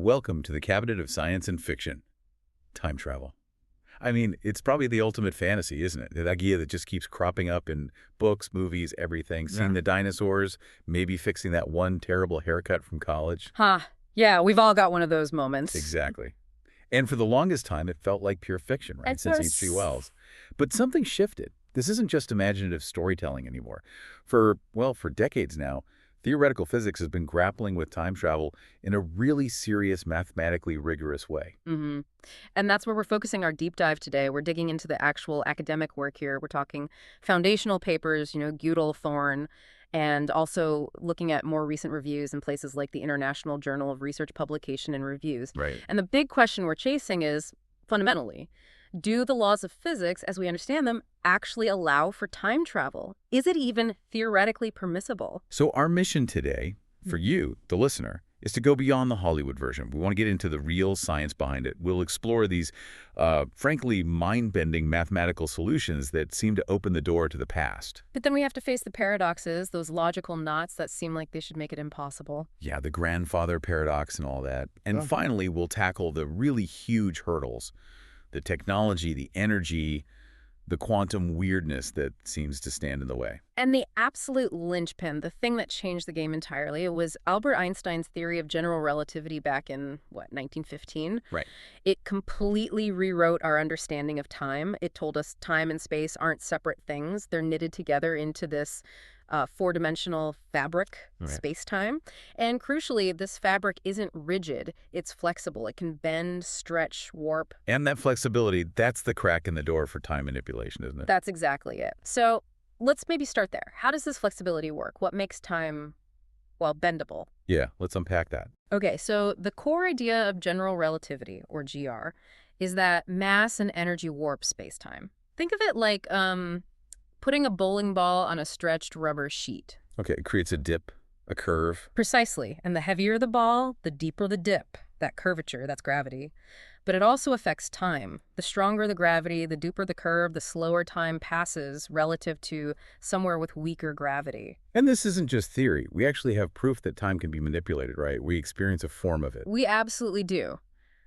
Welcome to the cabinet of science and fiction. Time travel. I mean, it's probably the ultimate fantasy, isn't it? The idea that just keeps cropping up in books, movies, everything. Seeing the dinosaurs, maybe fixing that one terrible haircut from college. Huh. Yeah, we've all got one of those moments. Exactly. And for the longest time, it felt like pure fiction, right? Since H.G. Wells. But something shifted. This isn't just imaginative storytelling anymore. For decades now, theoretical physics has been grappling with time travel in a really serious, mathematically rigorous way. Mm-hmm. And that's where we're focusing our deep dive today. We're digging into the actual academic work here. We're talking foundational papers, Gödel, Thorne, and also looking at more recent reviews in places like the International Journal of Research Publication and Reviews. Right. And the big question we're chasing is, fundamentally, do the laws of physics, as we understand them, actually allow for time travel? Is it even theoretically permissible? So our mission today, for you, the listener, is to go beyond the Hollywood version. We want to get into the real science behind it. We'll explore these, frankly, mind-bending mathematical solutions that seem to open the door to the past. But then we have to face the paradoxes, those logical knots that seem like they should make it impossible. Yeah, the grandfather paradox and all that. And finally, we'll tackle the really huge hurdles, the technology, the energy, the quantum weirdness that seems to stand in the way. And the absolute linchpin, the thing that changed the game entirely, it was Albert Einstein's theory of general relativity back in, 1915? Right. It completely rewrote our understanding of time. It told us time and space aren't separate things. They're knitted together into this four-dimensional fabric, space-time. And crucially, this fabric isn't rigid. It's flexible. It can bend, stretch, warp. And that flexibility, that's the crack in the door for time manipulation, isn't it? That's exactly it. So let's maybe start there. How does this flexibility work? What makes time, bendable? Yeah, let's unpack that. Okay, so the core idea of general relativity, or GR, is that mass and energy warp space-time. Think of it like putting a bowling ball on a stretched rubber sheet. Okay, it creates a dip, a curve. Precisely. And the heavier the ball, the deeper the dip. That curvature, that's gravity. But it also affects time. The stronger the gravity, the deeper the curve, the slower time passes relative to somewhere with weaker gravity. And this isn't just theory. We actually have proof that time can be manipulated, right? We experience a form of it. We absolutely do.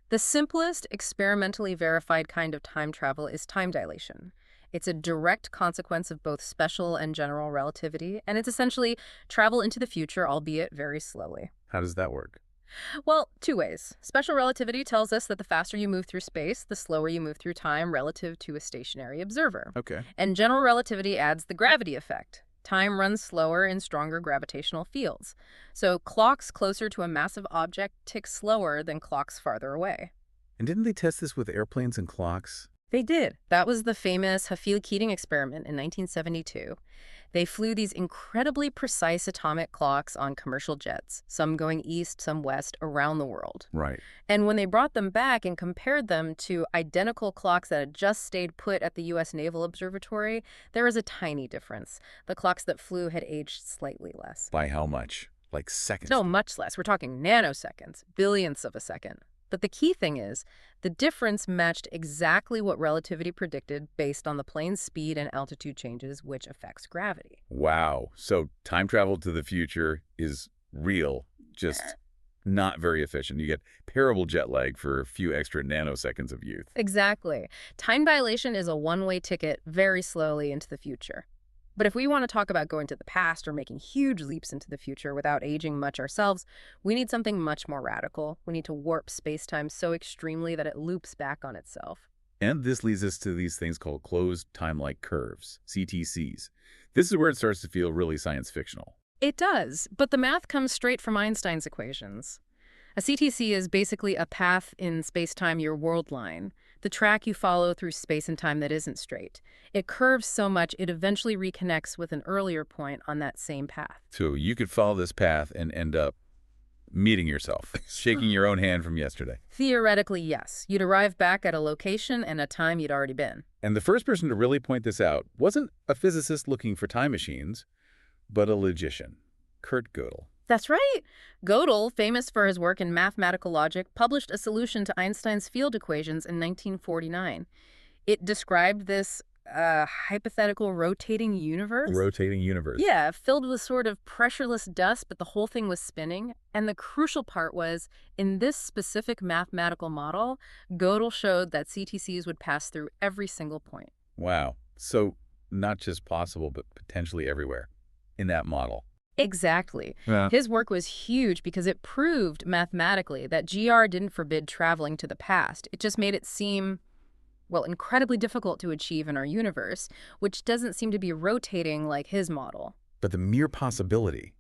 The simplest, experimentally verified kind of time travel is time dilation. It's a direct consequence of both special and general relativity, and it's essentially travel into the future, albeit very slowly. How does that work? Well, two ways. Special relativity tells us that the faster you move through space, the slower you move through time relative to a stationary observer. Okay. And general relativity adds the gravity effect. Time runs slower in stronger gravitational fields. So clocks closer to a massive object tick slower than clocks farther away. And didn't they test this with airplanes and clocks? They did. That was the famous Hafele-Keating experiment in 1972. They flew these incredibly precise atomic clocks on commercial jets, some going east, some west, around the world. Right. And when they brought them back and compared them to identical clocks that had just stayed put at the U.S. Naval Observatory, there was a tiny difference. The clocks that flew had aged slightly less. By how much? Like seconds? No, much less. We're talking nanoseconds, billionths of a second. But the key thing is, the difference matched exactly what relativity predicted based on the plane's speed and altitude changes, which affects gravity. Wow. So time travel to the future is real, just not very efficient. You get parable jet lag for a few extra nanoseconds of youth. Exactly. Time dilation is a one-way ticket very slowly into the future. But if we want to talk about going to the past or making huge leaps into the future without aging much ourselves, we need something much more radical. We need to warp space-time so extremely that it loops back on itself. And this leads us to these things called closed time-like curves, CTCs. This is where it starts to feel really science fictional. It does, but the math comes straight from Einstein's equations. A CTC is basically a path in space-time, your world line, the track you follow through space and time that isn't straight. It curves so much it eventually reconnects with an earlier point on that same path. So you could follow this path and end up meeting yourself, shaking your own hand from yesterday. Theoretically, yes. You'd arrive back at a location and a time you'd already been. And the first person to really point this out wasn't a physicist looking for time machines, but a logician, Kurt Gödel. That's right. Gödel, famous for his work in mathematical logic, published a solution to Einstein's field equations in 1949. It described this a hypothetical rotating universe. Rotating universe. Yeah, filled with sort of pressureless dust, but the whole thing was spinning. And the crucial part was, in this specific mathematical model, Gödel showed that CTCs would pass through every single point. Wow. So not just possible, but potentially everywhere in that model. Exactly. Yeah. His work was huge because it proved mathematically that GR didn't forbid traveling to the past. It just made it seem, well, incredibly difficult to achieve in our universe, which doesn't seem to be rotating like his model. But the mere possibility,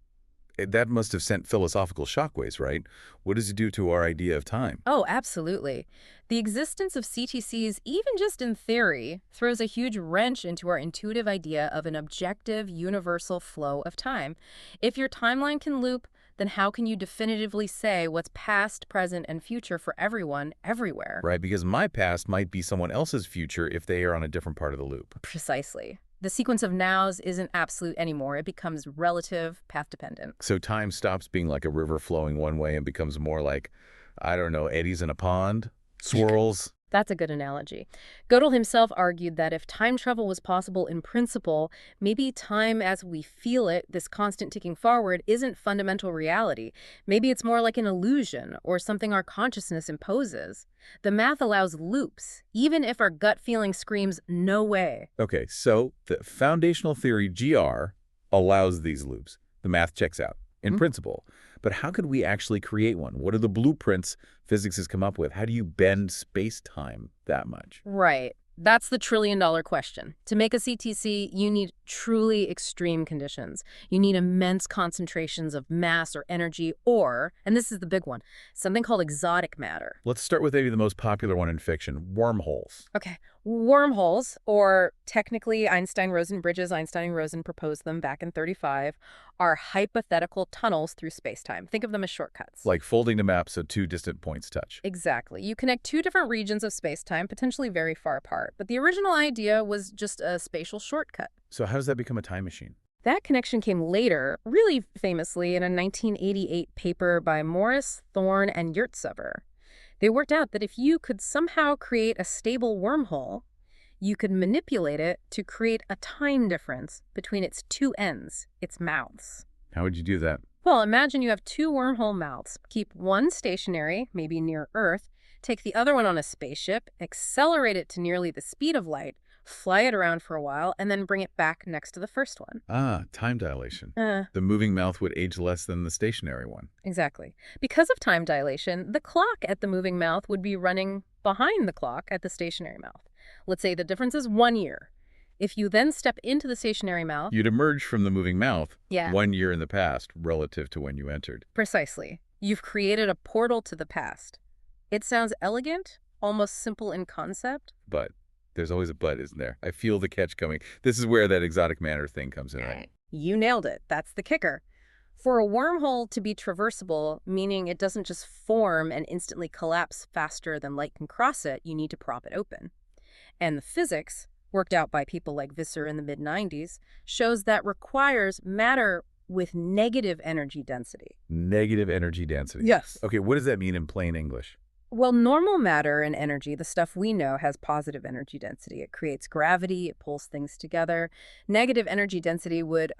that must have sent philosophical shockwaves, right? What does it do to our idea of time? Oh, absolutely. The existence of CTCs, even just in theory, throws a huge wrench into our intuitive idea of an objective, universal flow of time. If your timeline can loop, then how can you definitively say what's past, present, and future for everyone, everywhere? Right, because my past might be someone else's future if they are on a different part of the loop. Precisely. The sequence of nows isn't absolute anymore. It becomes relative, path-dependent. So time stops being like a river flowing one way and becomes more like, I don't know, eddies in a pond, swirls. That's a good analogy. Gödel himself argued that if time travel was possible in principle, maybe time as we feel it, this constant ticking forward, isn't fundamental reality. Maybe it's more like an illusion or something our consciousness imposes. The math allows loops, even if our gut feeling screams, no way. Okay, so the foundational theory, GR, allows these loops. The math checks out, in principle. But how could we actually create one? What are the blueprints physics has come up with? How do you bend space-time that much? Right. That's the trillion-dollar question. To make a CTC, you need truly extreme conditions. You need immense concentrations of mass or energy or, and this is the big one, something called exotic matter. Let's start with maybe the most popular one in fiction, wormholes. Okay. Wormholes, or technically Einstein-Rosen bridges, Einstein and Rosen proposed them back in 1935, are hypothetical tunnels through space-time. Think of them as shortcuts. Like folding the map so two distant points touch. Exactly. You connect two different regions of space-time, potentially very far apart. But the original idea was just a spatial shortcut. So how does that become a time machine? That connection came later, really famously, in a 1988 paper by Morris, Thorne, and Yurtsever. They worked out that if you could somehow create a stable wormhole, you could manipulate it to create a time difference between its two ends, its mouths. How would you do that? Well, imagine you have two wormhole mouths. Keep one stationary, maybe near Earth, take the other one on a spaceship, accelerate it to nearly the speed of light, fly it around for a while, and then bring it back next to the first one. Ah, time dilation. The moving mouth would age less than the stationary one. Exactly. Because of time dilation, the clock at the moving mouth would be running behind the clock at the stationary mouth. Let's say the difference is 1 year. If you then step into the stationary mouth... You'd emerge from the moving mouth 1 year in the past relative to when you entered. Precisely. You've created a portal to the past. It sounds elegant, almost simple in concept. But there's always a but, isn't there? I feel the catch coming. This is where that exotic matter thing comes in, right? You nailed it. That's the kicker. For a wormhole to be traversable, meaning it doesn't just form and instantly collapse faster than light can cross it, you need to prop it open. And the physics, worked out by people like Visser in the mid-90s, shows that requires matter with negative energy density. Negative energy density. Yes. Okay, what does that mean in plain English? Well, normal matter and energy, the stuff we know, has positive energy density. It creates gravity, it pulls things together. Negative energy density would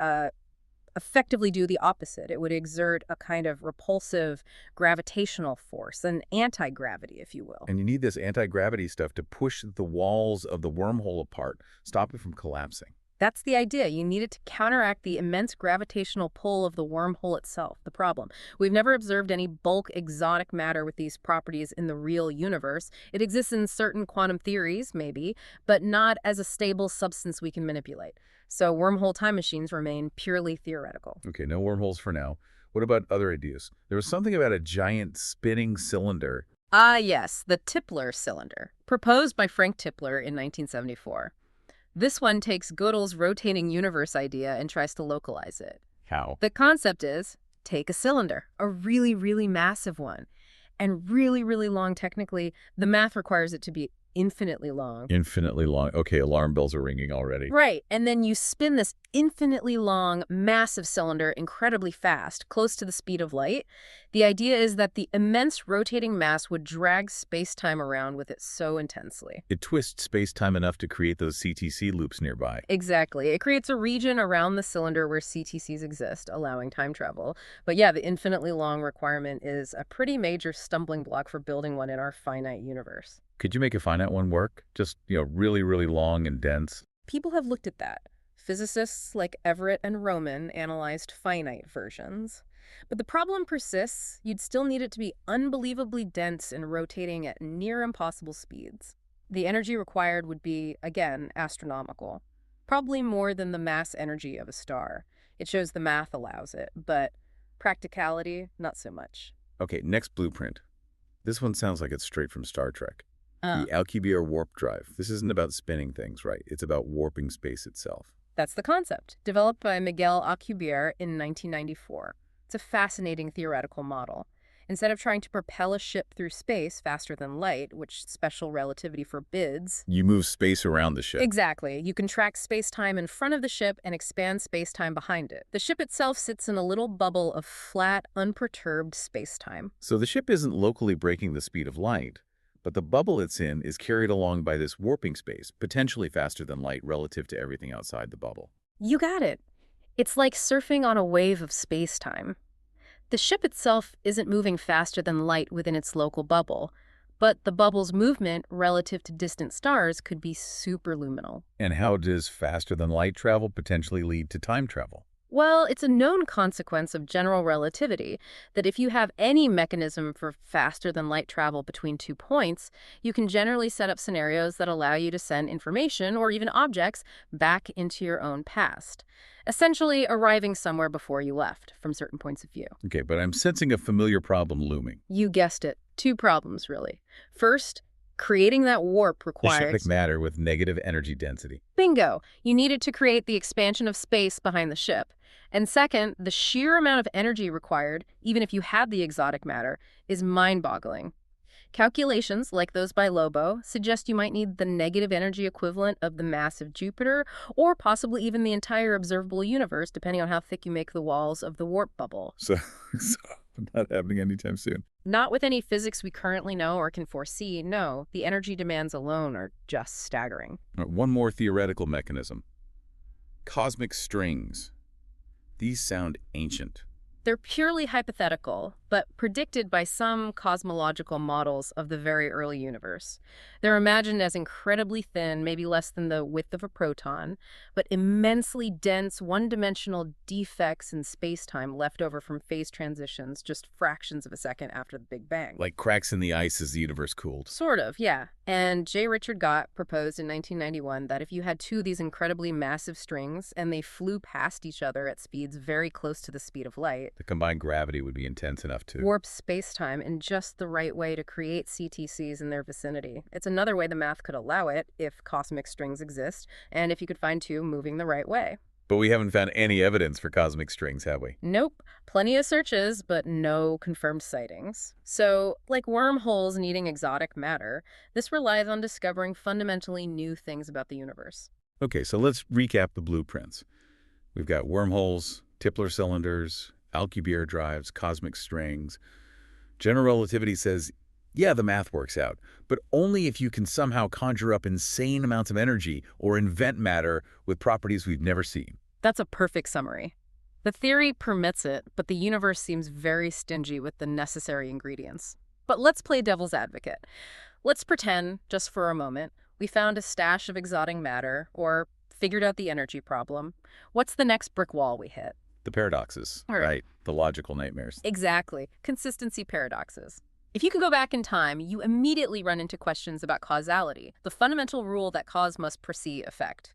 effectively do the opposite. It would exert a kind of repulsive gravitational force, an anti-gravity, if you will. And you need this anti-gravity stuff to push the walls of the wormhole apart, stop it from collapsing. That's the idea. You need it to counteract the immense gravitational pull of the wormhole itself, the problem. We've never observed any bulk exotic matter with these properties in the real universe. It exists in certain quantum theories, maybe, but not as a stable substance we can manipulate. So wormhole time machines remain purely theoretical. Okay, no wormholes for now. What about other ideas? There was something about a giant spinning cylinder. Ah, yes, the Tipler cylinder, proposed by Frank Tipler in 1974. This one takes Gödel's rotating universe idea and tries to localize it. How? The concept is, take a cylinder, a really, really massive one, and really, really long technically. The math requires it to be infinitely long. Infinitely long. Okay, alarm bells are ringing already. Right, and then you spin this infinitely long, massive cylinder incredibly fast, close to the speed of light. The idea is that the immense rotating mass would drag space-time around with it so intensely. It twists space-time enough to create those CTC loops nearby. Exactly. It creates a region around the cylinder where CTCs exist, allowing time travel. But yeah, the infinitely long requirement is a pretty major stumbling block for building one in our finite universe. Could you make a finite one work? Just, really, really long and dense? People have looked at that. Physicists like Everett and Roman analyzed finite versions. But the problem persists. You'd still need it to be unbelievably dense and rotating at near impossible speeds. The energy required would be, again, astronomical. Probably more than the mass energy of a star. It shows the math allows it, but practicality, not so much. Okay, next blueprint. This one sounds like it's straight from Star Trek. The Alcubierre warp drive. This isn't about spinning things, right? It's about warping space itself. That's the concept, developed by Miguel Alcubierre in 1994. It's a fascinating theoretical model. Instead of trying to propel a ship through space faster than light, which special relativity forbids... You move space around the ship. Exactly. You contract space-time in front of the ship and expand space-time behind it. The ship itself sits in a little bubble of flat, unperturbed space-time. So the ship isn't locally breaking the speed of light, but the bubble it's in is carried along by this warping space, potentially faster than light relative to everything outside the bubble. You got it. It's like surfing on a wave of space-time. The ship itself isn't moving faster than light within its local bubble, but the bubble's movement relative to distant stars could be superluminal. And how does faster than light travel potentially lead to time travel? Well, it's a known consequence of general relativity that if you have any mechanism for faster than light travel between 2 points, you can generally set up scenarios that allow you to send information or even objects back into your own past, essentially arriving somewhere before you left from certain points of view. Okay, but I'm sensing a familiar problem looming. You guessed it. 2 problems, really. First, creating that warp requires... Specific matter with negative energy density. Bingo! You needed to create the expansion of space behind the ship. And second, the sheer amount of energy required, even if you had the exotic matter, is mind-boggling. Calculations, like those by Lobo, suggest you might need the negative energy equivalent of the mass of Jupiter, or possibly even the entire observable universe, depending on how thick you make the walls of the warp bubble. So not happening anytime soon. Not with any physics we currently know or can foresee, no. The energy demands alone are just staggering. One more theoretical mechanism. Cosmic strings. These sound ancient. They're purely hypothetical, but predicted by some cosmological models of the very early universe. They're imagined as incredibly thin, maybe less than the width of a proton, but immensely dense, one-dimensional defects in space-time left over from phase transitions just fractions of a second after the Big Bang. Like cracks in the ice as the universe cooled. Sort of, yeah. And J. Richard Gott proposed in 1991 that if you had 2 of these incredibly massive strings and they flew past each other at speeds very close to the speed of light, the combined gravity would be intense enough to warp space-time in just the right way to create CTCs in their vicinity. It's another way the math could allow it if cosmic strings exist, and if you could find 2 moving the right way. But we haven't found any evidence for cosmic strings, have we? Nope. Plenty of searches, but no confirmed sightings. So, like wormholes needing exotic matter, this relies on discovering fundamentally new things about the universe. Okay, so let's recap the blueprints. We've got wormholes, Tipler cylinders, Alcubierre drives, cosmic strings. General relativity says, yeah, the math works out, but only if you can somehow conjure up insane amounts of energy or invent matter with properties we've never seen. That's a perfect summary. The theory permits it, but the universe seems very stingy with the necessary ingredients. But let's play devil's advocate. Let's pretend, just for a moment, we found a stash of exotic matter or figured out the energy problem. What's the next brick wall we hit? The paradoxes, right? The logical nightmares. Exactly. Consistency paradoxes. If you could go back in time, you immediately run into questions about causality, the fundamental rule that cause must precede effect.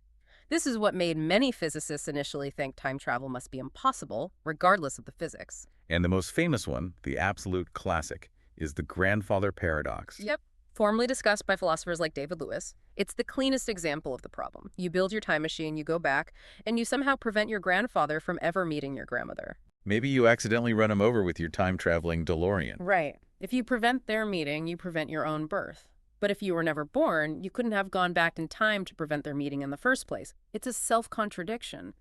This is what made many physicists initially think time travel must be impossible, regardless of the physics. And the most famous one, the absolute classic, is the grandfather paradox. Yep. Formerly discussed by philosophers like David Lewis, it's the cleanest example of the problem. You build your time machine, you go back, and you somehow prevent your grandfather from ever meeting your grandmother. Maybe you accidentally run him over with your time-traveling DeLorean. Right. If you prevent their meeting, you prevent your own birth. But if you were never born, you couldn't have gone back in time to prevent their meeting in the first place. It's a self-contradiction.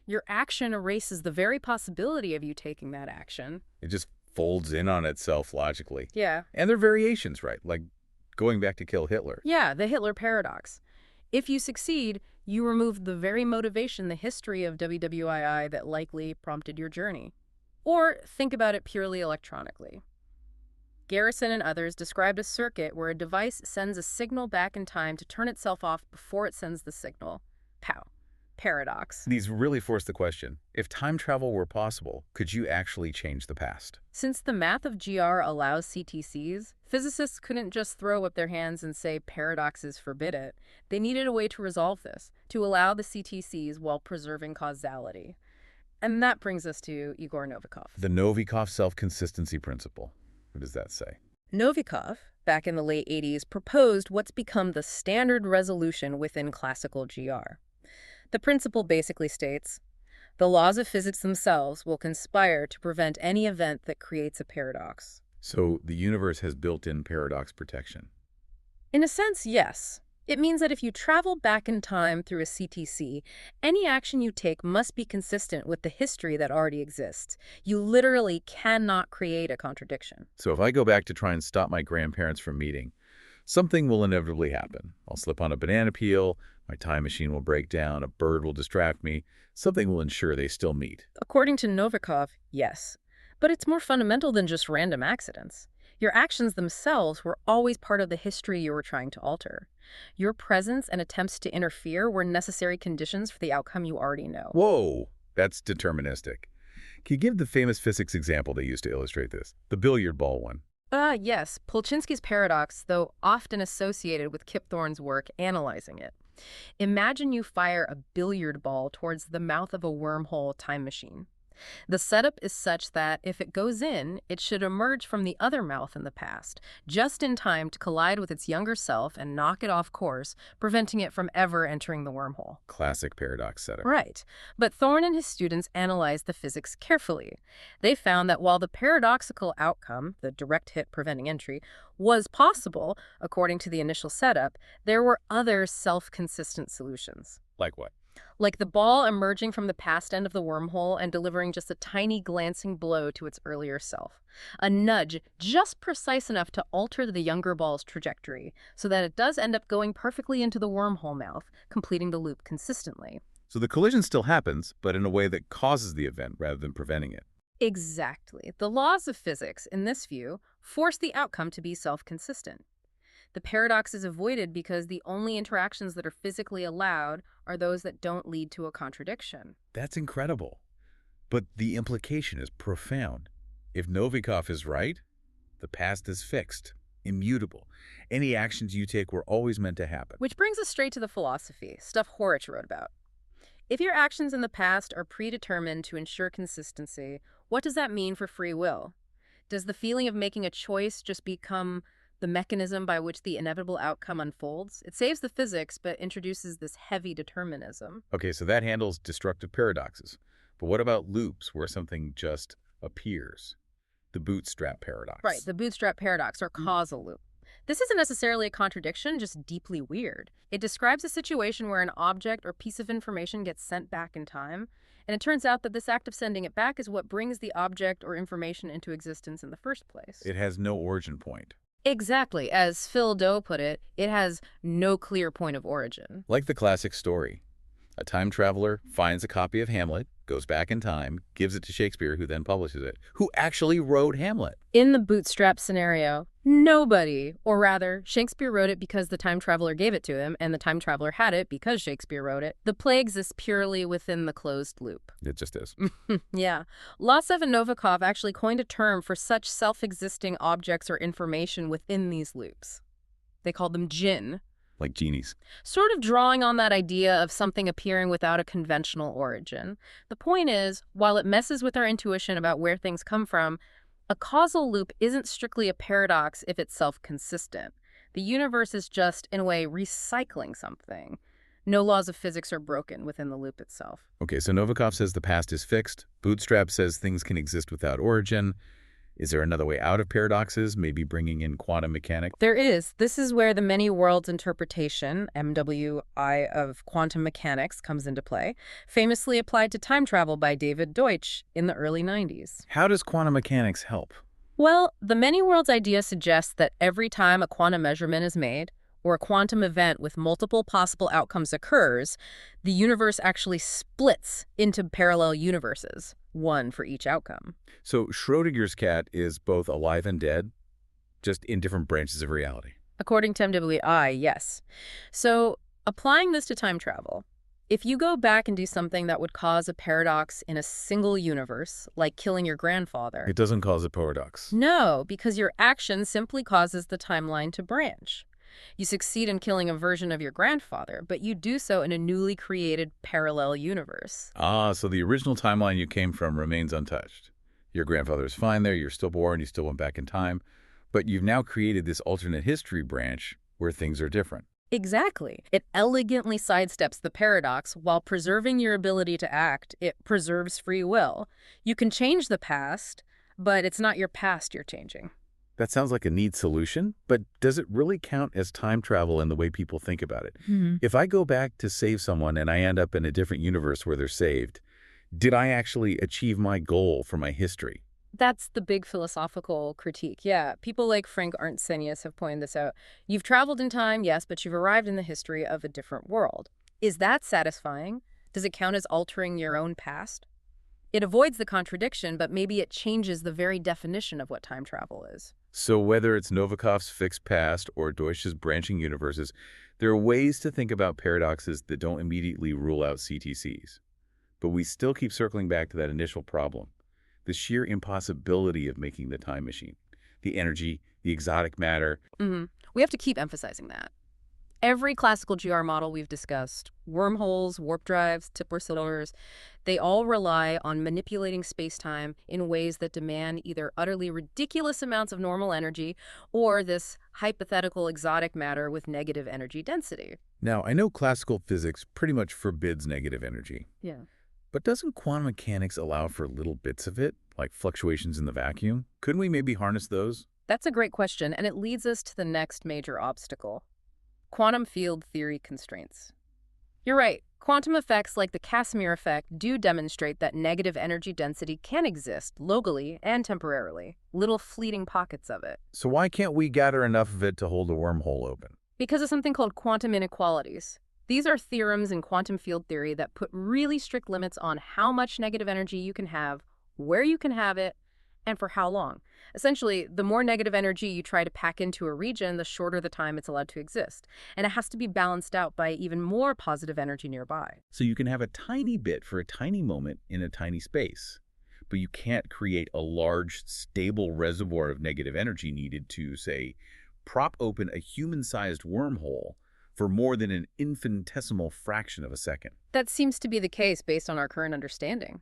Your action erases the very possibility of you taking that action. It just folds in on itself logically. Yeah. And there are variations, right? Like going back to kill Hitler. Yeah, the Hitler paradox. If you succeed, you remove the very motivation, the history of WWII that likely prompted your journey. Or think about it purely electronically. Garrison and others described a circuit where a device sends a signal back in time to turn itself off before it sends the signal. Pow. Paradox. These really force the question, if time travel were possible, could you actually change the past? Since the math of GR allows CTCs, physicists couldn't just throw up their hands and say paradoxes forbid it. They needed a way to resolve this, to allow the CTCs while preserving causality. And that brings us to Igor Novikov. The Novikov self-consistency principle. What does that say? Novikov, back in the late 80s, proposed what's become the standard resolution within classical GR. The principle basically states, the laws of physics themselves will conspire to prevent any event that creates a paradox. So the universe has built-in paradox protection. In a sense, yes. It means that if you travel back in time through a CTC, any action you take must be consistent with the history that already exists. You literally cannot create a contradiction. So if I go back to try and stop my grandparents from meeting, something will inevitably happen. I'll slip on a banana peel, my time machine will break down, a bird will distract me, something will ensure they still meet. According to Novikov, yes. But it's more fundamental than just random accidents. Your actions themselves were always part of the history you were trying to alter. Your presence and attempts to interfere were necessary conditions for the outcome you already know. Whoa, that's deterministic. Can you give the famous physics example they used to illustrate this? The billiard ball one. Yes. Polchinski's paradox, though often associated with Kip Thorne's work analyzing it. Imagine you fire a billiard ball towards the mouth of a wormhole time machine. The setup is such that if it goes in, it should emerge from the other mouth in the past, just in time to collide with its younger self and knock it off course, preventing it from ever entering the wormhole. Classic paradox setup. Right. But Thorne and his students analyzed the physics carefully. They found that while the paradoxical outcome, the direct hit preventing entry, was possible, according to the initial setup, there were other self-consistent solutions. Like what? Like the ball emerging from the past end of the wormhole and delivering just a tiny glancing blow to its earlier self. A nudge just precise enough to alter the younger ball's trajectory, so that it does end up going perfectly into the wormhole mouth, completing the loop consistently. So the collision still happens, but in a way that causes the event rather than preventing it. Exactly. The laws of physics, in this view, force the outcome to be self-consistent. The paradox is avoided because the only interactions that are physically allowed are those that don't lead to a contradiction. That's incredible. But the implication is profound. If Novikov is right, the past is fixed, immutable. Any actions you take were always meant to happen. Which brings us straight to the philosophy, stuff Horich wrote about. If your actions in the past are predetermined to ensure consistency, what does that mean for free will? Does the feeling of making a choice just become the mechanism by which the inevitable outcome unfolds? It saves the physics, but introduces this heavy determinism. Okay, so that handles destructive paradoxes. But what about loops where something just appears? The bootstrap paradox. Right, the bootstrap paradox, or causal loop. This isn't necessarily a contradiction, just deeply weird. It describes a situation where an object or piece of information gets sent back in time, and it turns out that this act of sending it back is what brings the object or information into existence in the first place. It has no origin point. Exactly. As Phil Doe put it, it has no clear point of origin. Like the classic story. A time traveler finds a copy of Hamlet, goes back in time, gives it to Shakespeare, who then publishes it. Who actually wrote Hamlet? In the bootstrap scenario, nobody, or rather, Shakespeare wrote it because the time traveler gave it to him, and the time traveler had it because Shakespeare wrote it. The play exists purely within the closed loop. It just is. Yeah. Lossev and Novikov actually coined a term for such self-existing objects or information within these loops. They called them djinn. Like genies. Sort of drawing on that idea of something appearing without a conventional origin. The point is, while it messes with our intuition about where things come from, a causal loop isn't strictly a paradox if it's self-consistent. The universe is just, in a way, recycling something. No laws of physics are broken within the loop itself. Okay, so Novikov says the past is fixed. Bootstrap says things can exist without origin. Is there another way out of paradoxes, maybe bringing in quantum mechanics? There is. This is where the many worlds interpretation, MWI, of quantum mechanics comes into play, famously applied to time travel by David Deutsch in the early 90s. How does quantum mechanics help? Well, the many worlds idea suggests that every time a quantum measurement is made, or a quantum event with multiple possible outcomes occurs, the universe actually splits into parallel universes, one for each outcome. So Schrodinger's cat is both alive and dead, just in different branches of reality. According to MWI, yes. So applying this to time travel, if you go back and do something that would cause a paradox in a single universe, like killing your grandfather. It doesn't cause a paradox. No, because your action simply causes the timeline to branch. You succeed in killing a version of your grandfather, but you do so in a newly created parallel universe. Ah, so the original timeline you came from remains untouched. Your grandfather is fine there, you're still born, you still went back in time, but you've now created this alternate history branch where things are different. Exactly. It elegantly sidesteps the paradox while preserving your ability to act. It preserves free will. You can change the past, but it's not your past you're changing. That sounds like a neat solution, but does it really count as time travel in the way people think about it? If I go back to save someone and I end up in a different universe where they're saved, did I actually achieve my goal for my history? That's the big philosophical critique. Yeah, people like Frank Arntzenius have pointed this out. You've traveled in time, yes, but you've arrived in the history of a different world. Is that satisfying? Does it count as altering your own past? It avoids the contradiction, but maybe it changes the very definition of what time travel is. So whether it's Novikov's fixed past or Deutsch's branching universes, there are ways to think about paradoxes that don't immediately rule out CTCs. But we still keep circling back to that initial problem. The sheer impossibility of making the time machine, the energy, the exotic matter. We have to keep emphasizing that. Every classical GR model we've discussed, wormholes, warp drives, Tipler cylinders, they all rely on manipulating space-time in ways that demand either utterly ridiculous amounts of normal energy or this hypothetical exotic matter with negative energy density. Now, I know classical physics pretty much forbids negative energy. Yeah. But doesn't quantum mechanics allow for little bits of it, like fluctuations in the vacuum? Couldn't we maybe harness those? That's a great question, and it leads us to the next major obstacle. Quantum field theory constraints. You're right. Quantum effects like the Casimir effect do demonstrate that negative energy density can exist locally and temporarily, little fleeting pockets of it. So why can't we gather enough of it to hold a wormhole open? Because of something called quantum inequalities. These are theorems in quantum field theory that put really strict limits on how much negative energy you can have, where you can have it, and for how long. Essentially, the more negative energy you try to pack into a region, the shorter the time it's allowed to exist. And it has to be balanced out by even more positive energy nearby. So you can have a tiny bit for a tiny moment in a tiny space, but you can't create a large, stable reservoir of negative energy needed to, say, prop open a human-sized wormhole for more than an infinitesimal fraction of a second. That seems to be the case based on our current understanding.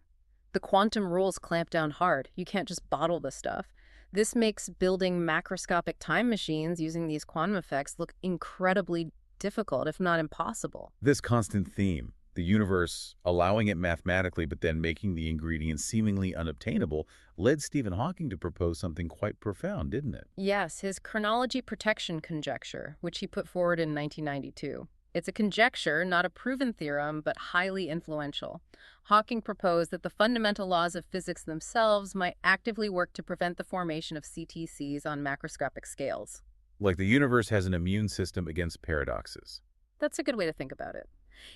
The quantum rules clamp down hard. You can't just bottle this stuff. This makes building macroscopic time machines using these quantum effects look incredibly difficult, if not impossible. This constant theme, the universe allowing it mathematically but then making the ingredients seemingly unobtainable, led Stephen Hawking to propose something quite profound, didn't it? Yes, his chronology protection conjecture, which he put forward in 1992. It's a conjecture, not a proven theorem, but highly influential. Hawking proposed that the fundamental laws of physics themselves might actively work to prevent the formation of CTCs on macroscopic scales. Like the universe has an immune system against paradoxes. That's a good way to think about it.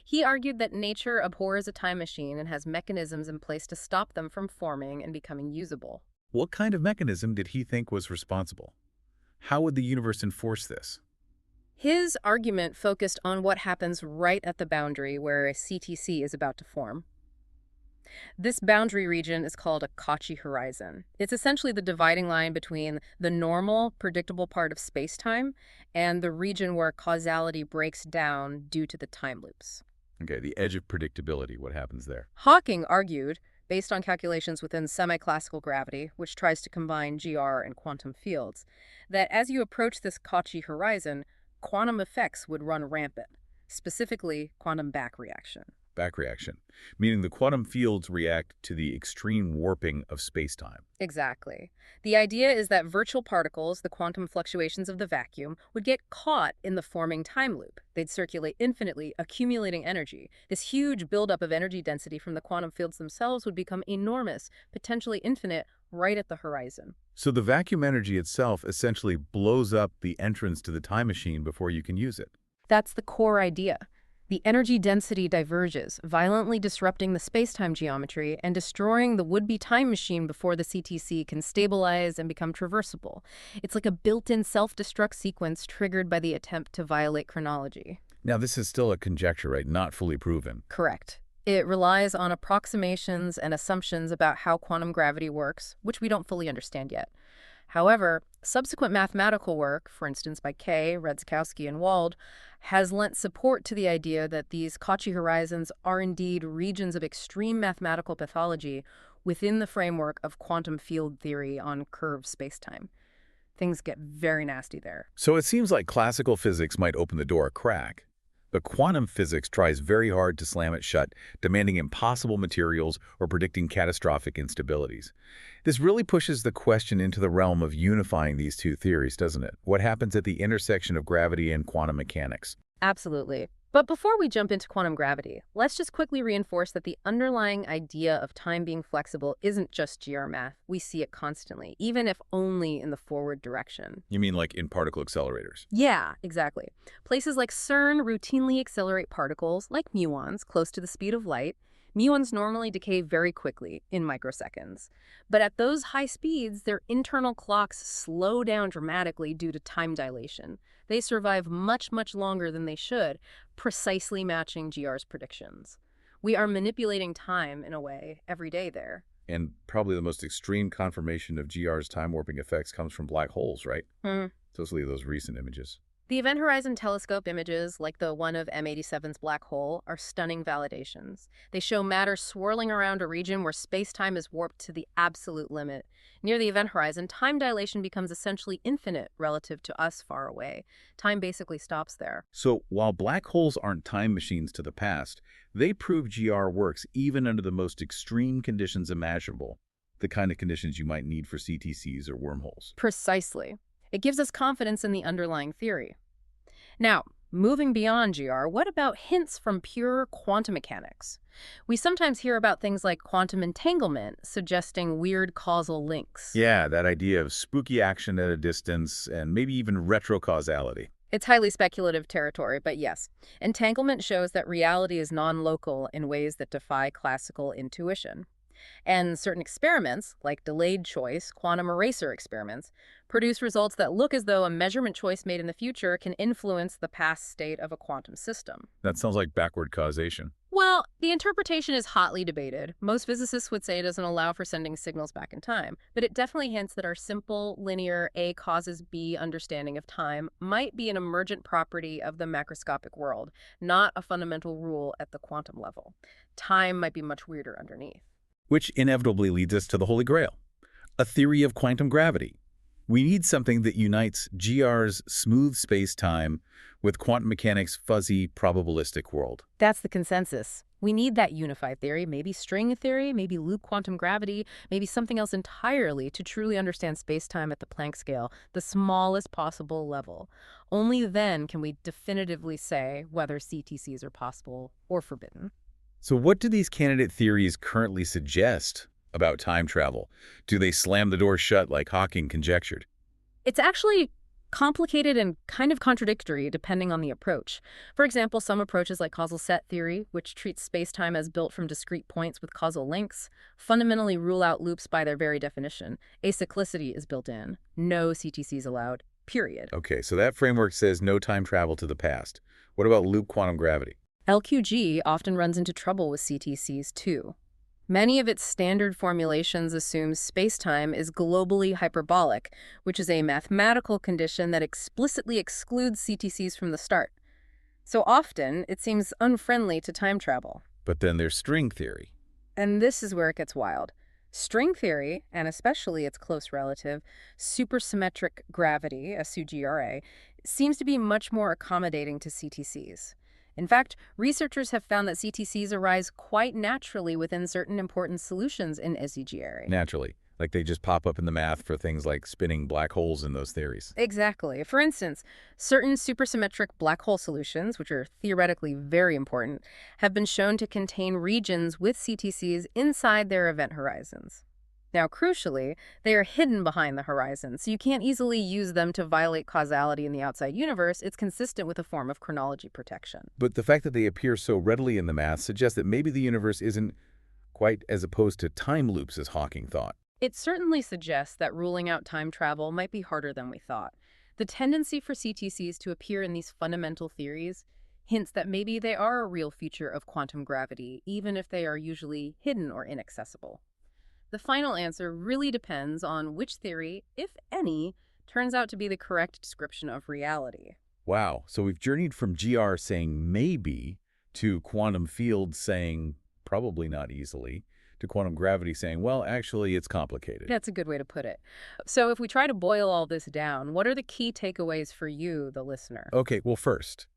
He argued that nature abhors a time machine and has mechanisms in place to stop them from forming and becoming usable. What kind of mechanism did he think was responsible? How would the universe enforce this? His argument focused on what happens right at the boundary where a CTC is about to form. This boundary region is called a Cauchy horizon. It's essentially the dividing line between the normal, predictable part of space-time and the region where causality breaks down due to the time loops. Okay, the edge of predictability, what happens there? Hawking argued, based on calculations within semi-classical gravity, which tries to combine GR and quantum fields, that as you approach this Cauchy horizon, quantum effects would run rampant, specifically quantum back reaction. back reaction, meaning the quantum fields react to the extreme warping of space-time. Exactly. The idea is that virtual particles, the quantum fluctuations of the vacuum, would get caught in the forming time loop. They'd circulate infinitely, accumulating energy. This huge buildup of energy density from the quantum fields themselves would become enormous, potentially infinite, right at the horizon. So the vacuum energy itself essentially blows up the entrance to the time machine before you can use it. That's the core idea. The energy density diverges, violently disrupting the spacetime geometry and destroying the would-be time machine before the CTC can stabilize and become traversable. It's like a built-in self-destruct sequence triggered by the attempt to violate chronology. Now, this is still a conjecture, right? Not fully proven. Correct. It relies on approximations and assumptions about how quantum gravity works, which we don't fully understand yet. However, subsequent mathematical work, for instance by Kay, Redzkowski, and Wald, has lent support to the idea that these Cauchy horizons are indeed regions of extreme mathematical pathology within the framework of quantum field theory on curved spacetime. Things get very nasty there. So it seems like classical physics might open the door a crack, but quantum physics tries very hard to slam it shut, demanding impossible materials or predicting catastrophic instabilities. This really pushes the question into the realm of unifying these two theories, doesn't it? What happens at the intersection of gravity and quantum mechanics? Absolutely. But before we jump into quantum gravity, let's just quickly reinforce that the underlying idea of time being flexible isn't just GR math. We see it constantly, even if only in the forward direction. You mean like in particle accelerators? Yeah, exactly. Places like CERN routinely accelerate particles, like muons, close to the speed of light. Muons normally decay very quickly, in microseconds. But at those high speeds, their internal clocks slow down dramatically due to time dilation. They survive much, much longer than they should, precisely matching GR's predictions. We are manipulating time, in a way, every day there. And probably the most extreme confirmation of GR's time warping effects comes from black holes, right? Especially those recent images. The Event Horizon Telescope images, like the one of M87's black hole, are stunning validations. They show matter swirling around a region where space-time is warped to the absolute limit. Near the event horizon, time dilation becomes essentially infinite relative to us far away. Time basically stops there. So while black holes aren't time machines to the past, they prove GR works even under the most extreme conditions imaginable, the kind of conditions you might need for CTCs or wormholes. Precisely. It gives us confidence in the underlying theory. Now, moving beyond GR, what about hints from pure quantum mechanics? We sometimes hear about things like quantum entanglement, suggesting weird causal links. Yeah, that idea of spooky action at a distance and maybe even retrocausality. It's highly speculative territory, but yes. Entanglement shows that reality is non-local in ways that defy classical intuition. And certain experiments, like delayed choice, quantum eraser experiments, produce results that look as though a measurement choice made in the future can influence the past state of a quantum system. That sounds like backward causation. Well, the interpretation is hotly debated. Most physicists would say it doesn't allow for sending signals back in time, but it definitely hints that our simple, linear A causes B understanding of time might be an emergent property of the macroscopic world, not a fundamental rule at the quantum level. Time might be much weirder underneath. Which inevitably leads us to the Holy Grail, a theory of quantum gravity. We need something that unites GR's smooth space-time with quantum mechanics' fuzzy, probabilistic world. That's the consensus. We need that unified theory, maybe string theory, maybe loop quantum gravity, maybe something else entirely to truly understand space-time at the Planck scale, the smallest possible level. Only then can we definitively say whether CTCs are possible or forbidden. So what do these candidate theories currently suggest about time travel? Do they slam the door shut like Hawking conjectured? It's actually complicated and kind of contradictory depending on the approach. For example, some approaches like causal set theory, which treats space-time as built from discrete points with causal links, fundamentally rule out loops by their very definition. Acyclicity is built in. No CTCs allowed, period. Okay, so that framework says no time travel to the past. What about loop quantum gravity? LQG often runs into trouble with CTCs too. Many of its standard formulations assume spacetime is globally hyperbolic, which is a mathematical condition that explicitly excludes CTCs from the start. So often, it seems unfriendly to time travel. But then there's string theory. And this is where it gets wild. String theory, and especially its close relative, supersymmetric gravity, SUGRA, seems to be much more accommodating to CTCs. In fact, researchers have found that CTCs arise quite naturally within certain important solutions in Alcubierre. Naturally. Like they just pop up in the math for things like spinning black holes in those theories. Exactly. For instance, certain supersymmetric black hole solutions, which are theoretically very important, have been shown to contain regions with CTCs inside their event horizons. Now, crucially, they are hidden behind the horizon, so you can't easily use them to violate causality in the outside universe. It's consistent with a form of chronology protection. But the fact that they appear so readily in the math suggests that maybe the universe isn't quite as opposed to time loops as Hawking thought. It certainly suggests that ruling out time travel might be harder than we thought. The tendency for CTCs to appear in these fundamental theories hints that maybe they are a real feature of quantum gravity, even if they are usually hidden or inaccessible. The final answer really depends on which theory, if any, turns out to be the correct description of reality. Wow, so we've journeyed from GR saying maybe to quantum fields saying probably not easily, to quantum gravity saying, well, actually, it's complicated. That's a good way to put it. So if we try to boil all this down, what are the key takeaways for you, the listener? Okay, well, first,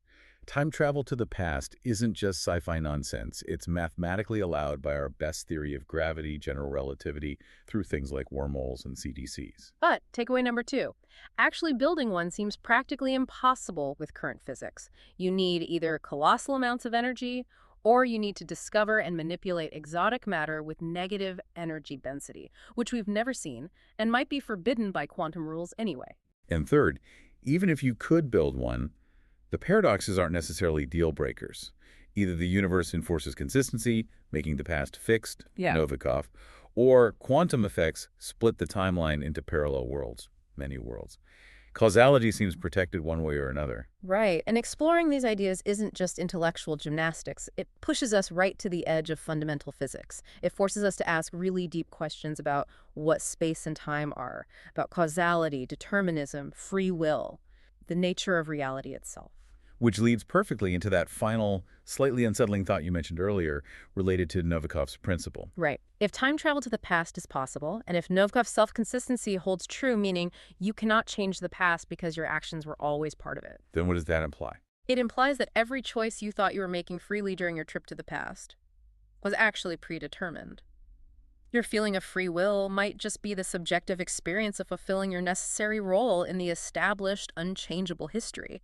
time travel to the past isn't just sci-fi nonsense. It's mathematically allowed by our best theory of gravity, general relativity, through things like wormholes and CDCs. But takeaway number 2, actually building one seems practically impossible with current physics. You need either colossal amounts of energy, or you need to discover and manipulate exotic matter with negative energy density, which we've never seen and might be forbidden by quantum rules anyway. And third, even if you could build one, the paradoxes aren't necessarily deal breakers. Either the universe enforces consistency, making the past fixed, Novikov, or quantum effects split the timeline into parallel worlds, many worlds. Causality seems protected one way or another. Right, and exploring these ideas isn't just intellectual gymnastics. It pushes us right to the edge of fundamental physics. It forces us to ask really deep questions about what space and time are, about causality, determinism, free will, the nature of reality itself. Which leads perfectly into that final, slightly unsettling thought you mentioned earlier, related to Novikov's principle. Right. If time travel to the past is possible, and if Novikov's self-consistency holds true, meaning you cannot change the past because your actions were always part of it, then what does that imply? it implies that every choice you thought you were making freely during your trip to the past was actually predetermined. Your feeling of free will might just be the subjective experience of fulfilling your necessary role in the established, unchangeable history.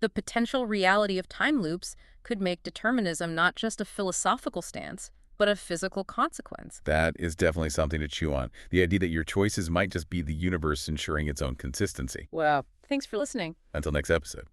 The potential reality of time loops could make determinism not just a philosophical stance, but a physical consequence. That is definitely something to chew on. The idea that your choices might just be the universe ensuring its own consistency. Wow. Thanks for listening. Until next episode.